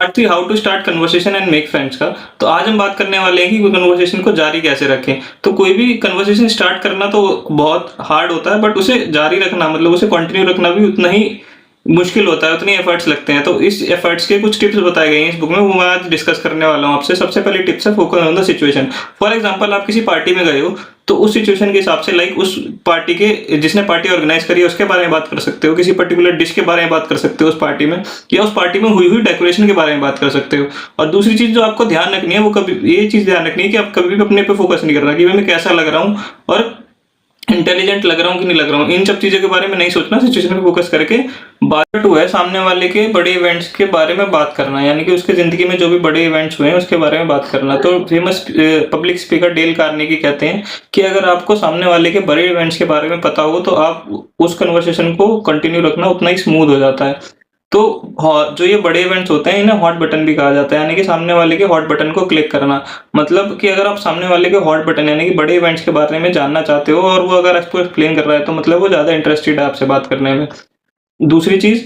Part 3 how to start conversation and make friends का। तो आज हम बात करने वाले हैं कि कन्वर्सेशन को जारी कैसे रखें। तो कोई भी कन्वर्सेशन स्टार्ट करना तो बहुत हार्ड होता है, बट उसे जारी रखना मतलब उसे कंटिन्यू रखना भी उतना ही मुश्किल होता है, उतने एफर्ट्स लगते हैं। तो इस एफर्ट्स के कुछ टिप्स बताए गए हैं इस बुक में, वो मैं आज डिस्कस करने वाला हूँ आपसे। सबसे पहली टिप्स है focus on the situation. For example आप किसी पार्टी में गए हो, तो उस सिचुएशन के हिसाब से लाइक उस पार्टी के जिसने पार्टी ऑर्गेनाइज करी है उसके बारे में बात कर सकते हो, किसी पर्टिकुलर डिश के बारे में बात कर सकते हो उस पार्टी में, या उस पार्टी में हुई डेकोरेशन के बारे में बात कर सकते हो। और दूसरी चीज जो आपको ध्यान रखनी है, वो कभी ये चीज ध्यान रखनी है कि आप कभी भी अपने पे फोकस नहीं करना कि मैं कैसा लग रहा हूँ और इंटेलिजेंट लग रहा हूँ कि नहीं लग रहा हूँ, इन सब चीजों के बारे में नहीं सोचना। सिचुएशन पे फोकस करके बात टू है सामने वाले के बड़े इवेंट्स के बारे में बात करना, यानी कि उसके जिंदगी में जो भी बड़े इवेंट्स हुए हैं उसके बारे में बात करना। तो famous public speaker Dale Carnegie कहते हैं कि अगर आपको सामने वाले के बड़े इवेंट्स के बारे में पता हो तो आप उस कन्वर्सेशन को कंटिन्यू रखना उतना ही स्मूथ हो जाता है। तो जो ये बड़े इवेंट्स होते हैं इन्हें हॉट बटन भी कहा जाता है, यानी कि सामने वाले के हॉट बटन को क्लिक करना। मतलब कि अगर आप सामने वाले के हॉट बटन यानी कि बड़े इवेंट्स के बारे में जानना चाहते हो और वो अगर आपको एक्सप्लेन कर रहा है, तो मतलब वो ज्यादा इंटरेस्टेड है आपसे बात करने में। दूसरी चीज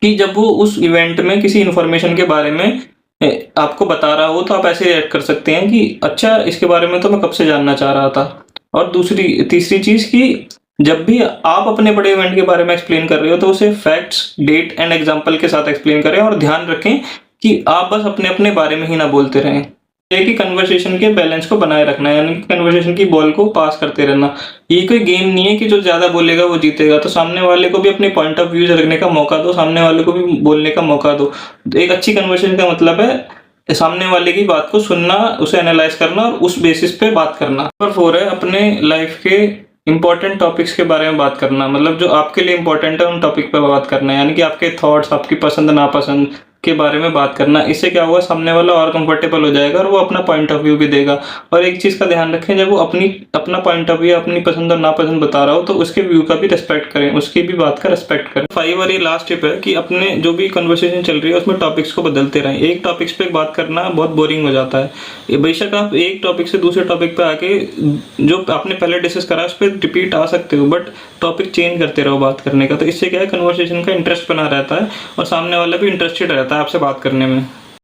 कि जब वो उस इवेंट में किसी इंफॉर्मेशन के बारे में आपको बता रहा हो, तो आप ऐसे रिएक्ट कर सकते हैं कि अच्छा, इसके बारे में तो मैं कब से जानना चाह रहा था। और तीसरी चीज कि जब भी आप अपने बड़े इवेंट के बारे में एक्सप्लेन कर रहे हो, तो उसे फैक्ट्स, डेट एंड एग्जांपल के साथ एक्सप्लेन करें और ध्यान रखें कि आप बस अपने अपने बारे में ही ना बोलते रहें। ये कि कन्वर्सेशन के बैलेंस को बनाए रखना है, यानी कि कन्वर्सेशन की बॉल को पास करते रहना। ये कोई गेम नहीं है कि जो ज्यादा बोलेगा वो जीतेगा। तो सामने वाले को भी अपने पॉइंट ऑफ व्यू रखने का मौका दो, सामने वाले को भी बोलने का मौका दो। तो एक अच्छी कन्वर्सेशन का मतलब है सामने वाले की बात को सुनना, उसे एनालाइज करना और उस बेसिस पे बात करना। नंबर 4 है अपने लाइफ के इंपॉर्टेंट टॉपिक्स के बारे में बात करना। मतलब जो आपके लिए इंपॉर्टेंट है उन टॉपिक पे बात करना है, यानी कि आपके थॉट्स, आपकी पसंद नापसंद के बारे में बात करना। इससे क्या होगा, सामने वाला और कंफर्टेबल हो जाएगा और वो अपना पॉइंट ऑफ व्यू भी देगा। और एक चीज का ध्यान रखें, जब वो अपना पॉइंट ऑफ व्यू, अपनी पसंद और नापसंद बता रहा हो, तो उसके व्यू का भी रिस्पेक्ट करें, उसकी भी बात का रिस्पेक्ट करें। 5 और ये लास्ट टिप है कि अपने जो भी कन्वर्सेशन चल रही है उसमें टॉपिक्स को बदलते रहें। एक टॉपिक्स पे बात करना बहुत बोरिंग हो जाता है। बेशक आप एक टॉपिक से दूसरे टॉपिक पे आके जो आपने पहले डिस्कस करा उस पर रिपीट आ सकते हो, बट टॉपिक चेंज करते रहो बात करने का। तो इससे क्या है, कन्वर्सेशन का इंटरेस्ट बना रहता है और सामने वाला भी इंटरेस्टेड रहता है आपसे बात करने में।